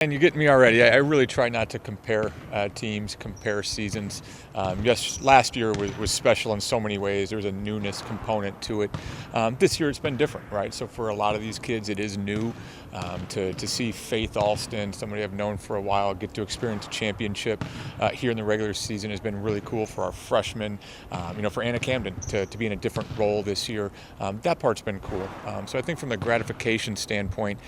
And you get me already. I really try not to compare teams, compare seasons. Yes, last year was special in so many ways. There's a newness component to it. This year it's been different, right? So for a lot of these kids, it is new. To see Faith Alston, somebody I've known for a while, get to experience a championship here in the regular season has been really cool for our freshmen. For Anna Camden to be in a different role this year, that part's been cool. So I think from the gratification standpoint,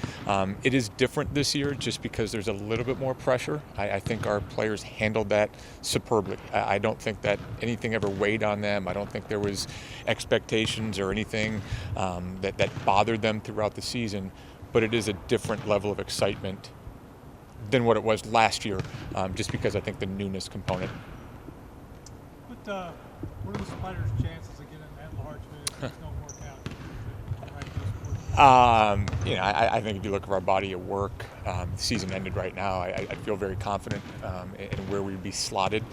it is different this year just because there's a little bit more pressure. I think our players handled that superbly. I don't think that anything ever weighed on them. I don't think there was expectations or anything that bothered them throughout the season. But it is a different level of excitement than what it was last year, just because I think the newness component. What are the Spiders' chances of getting that large if things don't work out? I think if you look at our body of work, the season ended right now. I feel very confident in where we'd be slotted.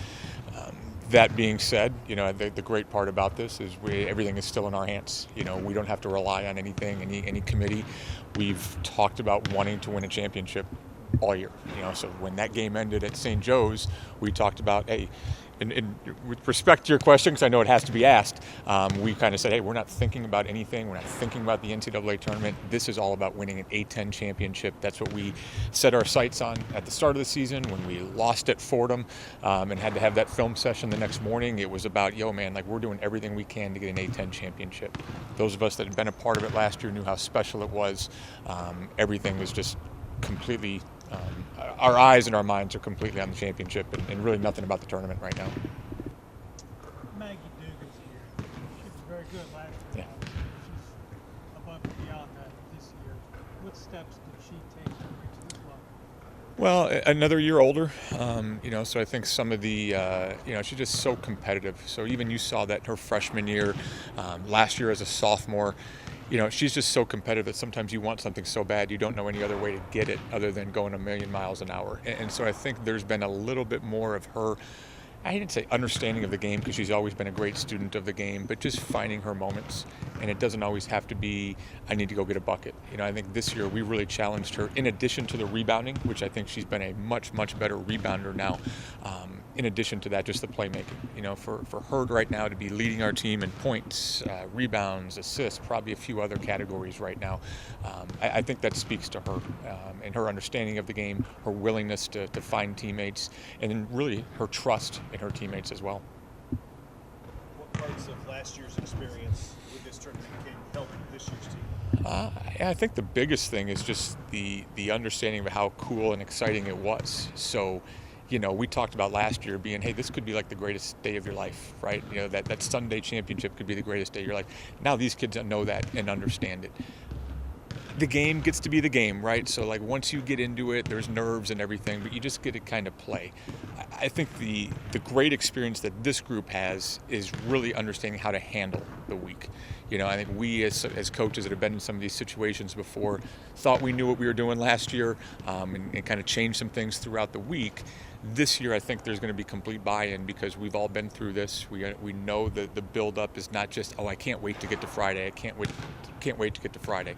That being said, the great part about this is everything is still in our hands. We don't have to rely on anything, any committee. We've talked about wanting to win a championship all year. So when that game ended at St. Joe's, we talked about, hey, and with respect to your question, because I know it has to be asked, we kind of said, hey, we're not thinking about anything. We're not thinking about the NCAA tournament. This is all about winning an A-10 championship. That's what we set our sights on at the start of the season when we lost at Fordham and had to have that film session the next morning. It was about, we're doing everything we can to get an A-10 championship. Those of us that had been a part of it last year knew how special it was. Everything was just completely our eyes and our minds are completely on the championship and really nothing about the tournament right now. Maggie Dugan's here. She was very good last year. Yeah. She's above and beyond that this year. What steps did she take to reach this level? Well, another year older, so I think some of the, she's just so competitive. So even you saw that her freshman year, last year as a sophomore, she's just so competitive that sometimes you want something so bad you don't know any other way to get it other than going 1,000,000 miles an hour. And so I think there's been a little bit more of her, I didn't say understanding of the game because she's always been a great student of the game, but just finding her moments. And it doesn't always have to be, I need to go get a bucket. I think this year we really challenged her in addition to the rebounding, which I think she's been a much, much better rebounder now. In addition to that, just the playmaking. For her right now to be leading our team in points, rebounds, assists, probably a few other categories right now. I think that speaks to her and her understanding of the game, her willingness to find teammates, and then really her trust in her teammates as well. What parts of last year's experience with this tournament can help this year's team? I think the biggest thing is just the understanding of how cool and exciting it was. So, we talked about last year being, hey, this could be like the greatest day of your life, right? That Sunday championship could be the greatest day of your life. Now these kids know that and understand it. The game gets to be the game, right? So once you get into it, there's nerves and everything, but you just get to kind of play. I think the great experience that this group has is really understanding how to handle the week. I think we as coaches that have been in some of these situations before thought we knew what we were doing last year and kind of changed some things throughout the week. This year, I think there's going to be complete buy-in because we've all been through this. We know that the build-up is not just, I can't wait to get to Friday. I can't wait to get to Friday.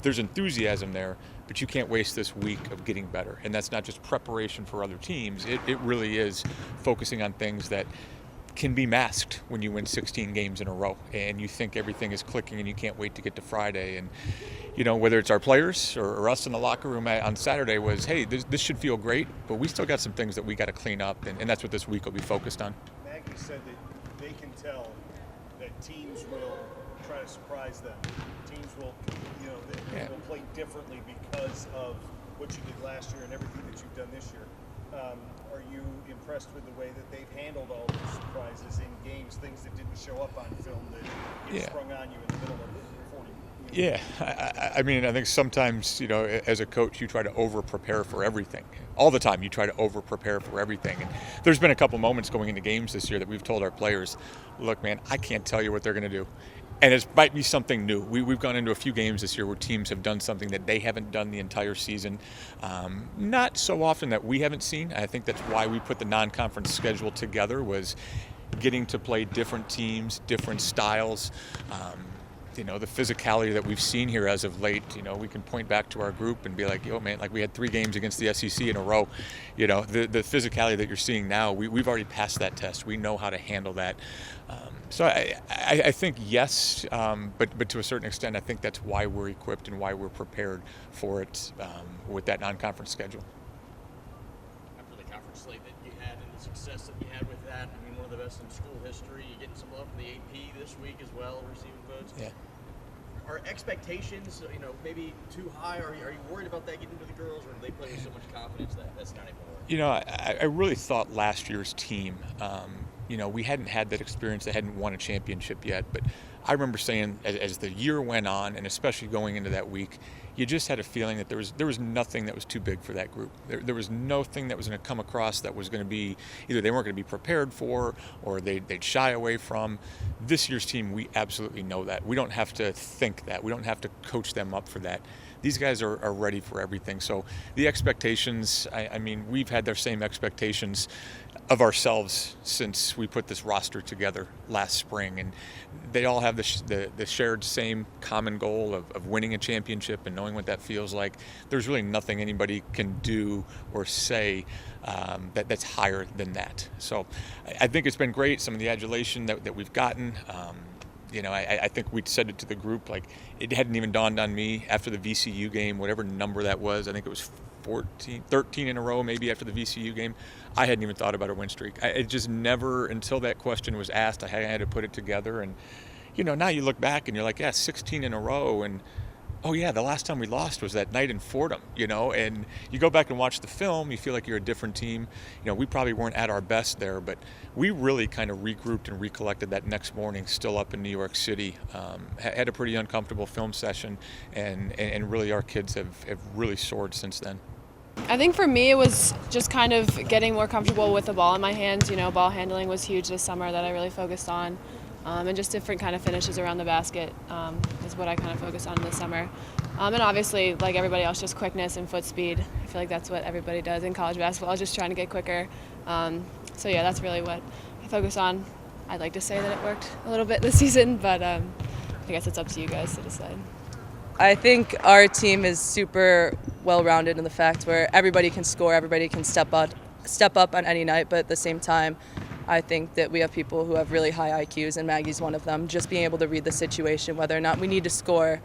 There's enthusiasm there, but you can't waste this week of getting better. And that's not just preparation for other teams. It really is focusing on things that can be masked when you win 16 games in a row and you think everything is clicking and you can't wait to get to Friday. And, whether it's our players or us in the locker room on Saturday was, hey, this should feel great, but we still got some things that we got to clean up. And that's what this week will be focused on. Maggie said that they can tell that teams will try to surprise them. Teams will, they will play differently because of what you did last year and everything that you've done this year. Are you impressed with the way that they've handled all those surprises in games, things that didn't show up on film that get sprung on you in the middle of 40? Yeah, I think sometimes, as a coach, you try to over-prepare for everything. All the time, you try to over-prepare for everything. And there's been a couple moments going into games this year that we've told our players, look, man, I can't tell you what they're going to do. And it might be something new. We've gone into a few games this year where teams have done something that they haven't done the entire season. Not so often that we haven't seen. I think that's why we put the non-conference schedule together, was getting to play different teams, different styles. the physicality that we've seen here as of late. We can point back to our group and be like, yo, man, like we had 3 games against the SEC in a row. The physicality that you're seeing now, we've already passed that test. We know how to handle that. So I think yes, but to a certain extent, I think that's why we're equipped and why we're prepared for it with that non-conference schedule. After the conference slate that you had and the success that you had with that, I mean, one of the best in school history. You're getting some love from the AP this week as well, receiving votes. Yeah. Are expectations, maybe too high? Are you worried about that getting to the girls, or do they play with so much confidence that that's not even worried? I really thought last year's team, we hadn't had that experience. They hadn't won a championship yet. But I remember saying as the year went on, and especially going into that week, you just had a feeling that there was nothing that was too big for that group. There was nothing that was going to come across that was going to be either they weren't going to be prepared for or they'd shy away from. This year's team, we absolutely know that. We don't have to think that. We don't have to coach them up for that. These guys are ready for everything. So the expectations, I mean, we've had their same expectations of ourselves since we put this roster together last spring, and they all have the shared same common goal of winning a championship and knowing what that feels like. There's really nothing anybody can do or say that's higher than that. So I think it's been great, some of the adulation that we've gotten. I think we said it to the group, like it hadn't even dawned on me after the VCU game, whatever number that was. I think it was 13 in a row maybe after the VCU game. I hadn't even thought about a win streak. It just never, until that question was asked, I had to put it together. And, now you look back and you're like, yeah, 16 in a row. And, oh, yeah, the last time we lost was that night in Fordham, and you go back and watch the film, you feel like you're a different team. We probably weren't at our best there, but we really kind of regrouped and recollected that next morning, still up in New York City. Had a pretty uncomfortable film session, and really our kids have really soared since then. I think for me it was just kind of getting more comfortable with the ball in my hands. Ball handling was huge this summer that I really focused on. And just different kind of finishes around the basket is what I kind of focused on this summer. And obviously, like everybody else, just quickness and foot speed. I feel like that's what everybody does in college basketball, just trying to get quicker. So yeah, that's really what I focus on. I'd like to say that it worked a little bit this season, but I guess it's up to you guys to decide. I think our team is super well-rounded in the fact where everybody can score, everybody can step up on any night, but at the same time, I think that we have people who have really high IQs, and Maggie's one of them. Just being able to read the situation, whether or not we need to score,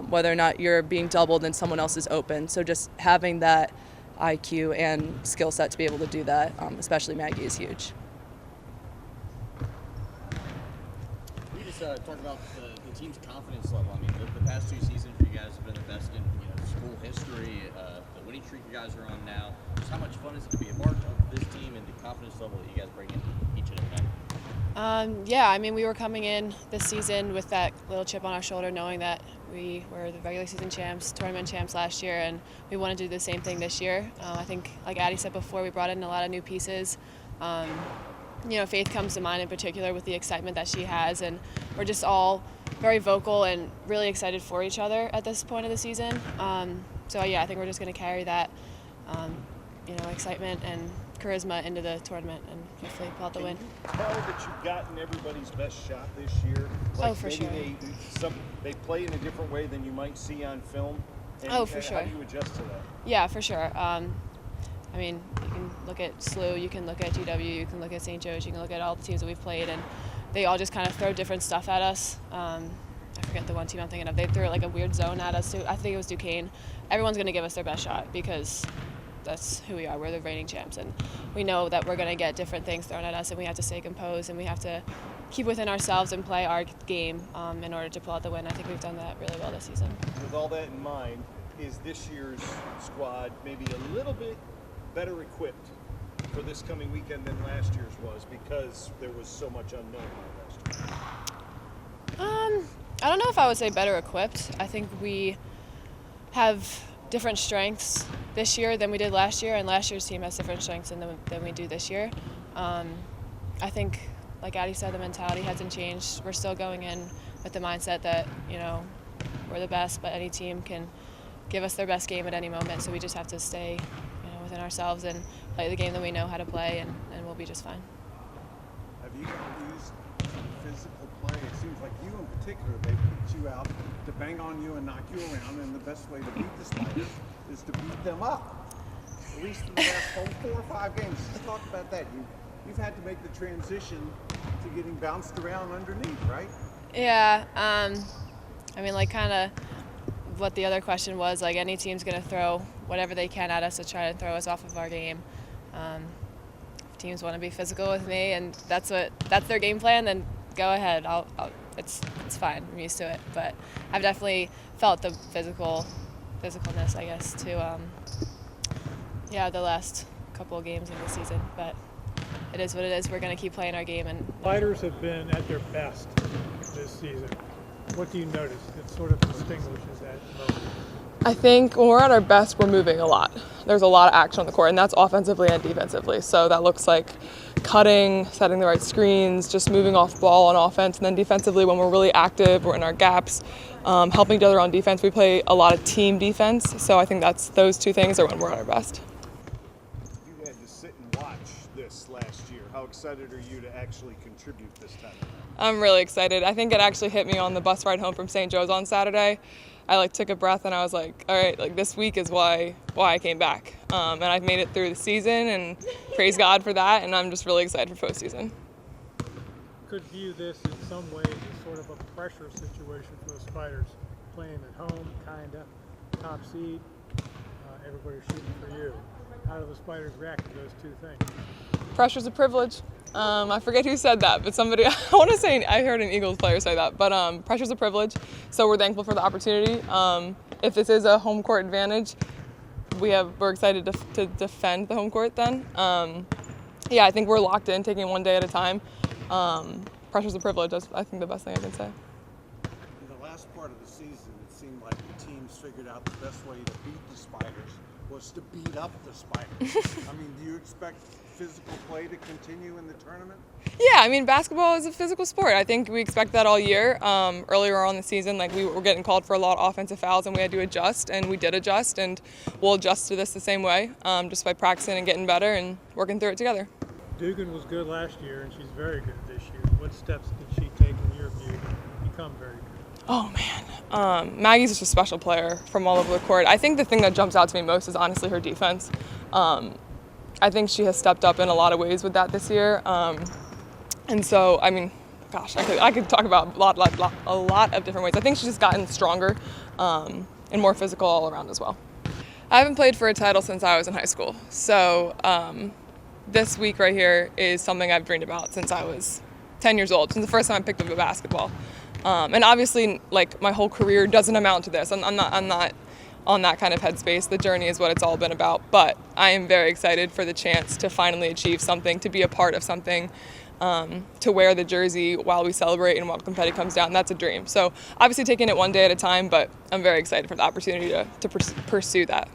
whether or not you're being doubled and someone else is open. So just having that IQ and skill set to be able to do that, especially Maggie, is huge. We just talk about the team's confidence level. I mean, the past 2 seasons for you guys have been the best in school history. The winning streak you guys are on now. Just how much fun is it to be a part of this team and the confidence level that you guys bring in each and every night? Yeah, I mean, we were coming in this season with that little chip on our shoulder, knowing that we were the regular season champs, tournament champs last year, and we want to do the same thing this year. I think, like Addie said before, we brought in a lot of new pieces. Faith comes to mind in particular with the excitement that she has, and we're just all very vocal and really excited for each other at this point of the season. So yeah, I think we're just going to carry that, excitement and charisma into the tournament and hopefully pull out the win. Can you tell that you've gotten everybody's best shot this year? Oh, for maybe sure. They play in a different way than you might see on film. And Oh, for sure. How do you adjust to that? Yeah, for sure. I mean, you can look at SLU, you can look at GW, you can look at St. Joe's, you can look at all the teams that we've played, and they all just kind of throw different stuff at us. I forget the one team I'm thinking of. They threw like a weird zone at us. I think it was Duquesne. Everyone's going to give us their best shot because that's who we are. We're the reigning champs, and we know that we're going to get different things thrown at us, and we have to stay composed, and we have to keep within ourselves and play our game in order to pull out the win. I think we've done that really well this season. With all that in mind, is this year's squad maybe a little bit better equipped for this coming weekend than last year's was because there was so much unknown last year? I don't know if I would say better equipped. I think we have different strengths this year than we did last year, and last year's team has different strengths than we do this year. I think, like Addie said, the mentality hasn't changed. We're still going in with the mindset that, we're the best, but any team can give us their best game at any moment, so we just have to stay within ourselves and play the game that we know how to play, and we'll be just fine. Have you used physical play. It seems like you in particular, they beat you out to bang on you and knock you around, and the best way to beat the Spiders is to beat them up. At least in the last 4 or 5 games. Just talk about that. You've had to make the transition to getting bounced around underneath, right? Yeah, I mean, like kind of what the other question was, like any team's going to throw whatever they can at us to try to throw us off of our game. If teams want to be physical with me and that's their game plan, then go ahead. It's fine. I'm used to it. But I've definitely felt the physicalness, I guess, to the last couple of games of the season. But it is what it is. We're going to keep playing our game. And Spiders have been at their best this season. What do you notice that sort of distinguishes that moment? I think when we're at our best, we're moving a lot. There's a lot of action on the court, and that's offensively and defensively. So that looks like cutting, setting the right screens, just moving off ball on offense. And then defensively, when we're really active, we're in our gaps, helping each other on defense. We play a lot of team defense. So I think those 2 things are when we're at our best. You had to sit and watch this last year. How excited are you to actually contribute this time? I'm really excited. I think it actually hit me on the bus ride home from St. Joe's on Saturday. I took a breath and I was like, all right, this week is why I came back. And I've made it through the season and praise God for that. And I'm just really excited for postseason. Could view this in some ways as sort of a pressure situation for the Spiders, playing at home, kinda, top seed, everybody's shooting for you. How do the Spiders react to those 2 things? Pressure's a privilege. I forget who said that, but somebody, I heard an Eagles player say that, but pressure's a privilege, so we're thankful for the opportunity. If this is a home court advantage, we're excited to defend the home court then. I think we're locked in, taking 1 day at a time. Pressure's a privilege, that's I think the best thing I can say. In the last part of the season, it seemed like the teams figured out the best way to beat the Spiders was to beat up the Spiders. I mean, do you expect physical play to continue in the tournament? Yeah, I mean, basketball is a physical sport. I think we expect that all year. Earlier on in the season, we were getting called for a lot of offensive fouls, and we had to adjust, and we did adjust, and we'll adjust to this the same way, just by practicing and getting better and working through it together. Dugan was good last year, and she's very good this year. What steps did she take, in your view, to become very good? Oh, man. Maggie's just a special player from all over the court. I think the thing that jumps out to me most is honestly her defense. I think she has stepped up in a lot of ways with that this year. And so, I mean, gosh, I could talk about a lot of different ways. I think she's just gotten stronger and more physical all around as well. I haven't played for a title since I was in high school. So this week right here is something I've dreamed about since I was 10 years old, since the first time I picked up a basketball. And obviously, my whole career doesn't amount to this. I'm not on that kind of headspace. The journey is what it's all been about. But I am very excited for the chance to finally achieve something, to be a part of something, to wear the jersey while we celebrate and while confetti comes down. That's a dream. So obviously taking it 1 day at a time, but I'm very excited for the opportunity to pursue that.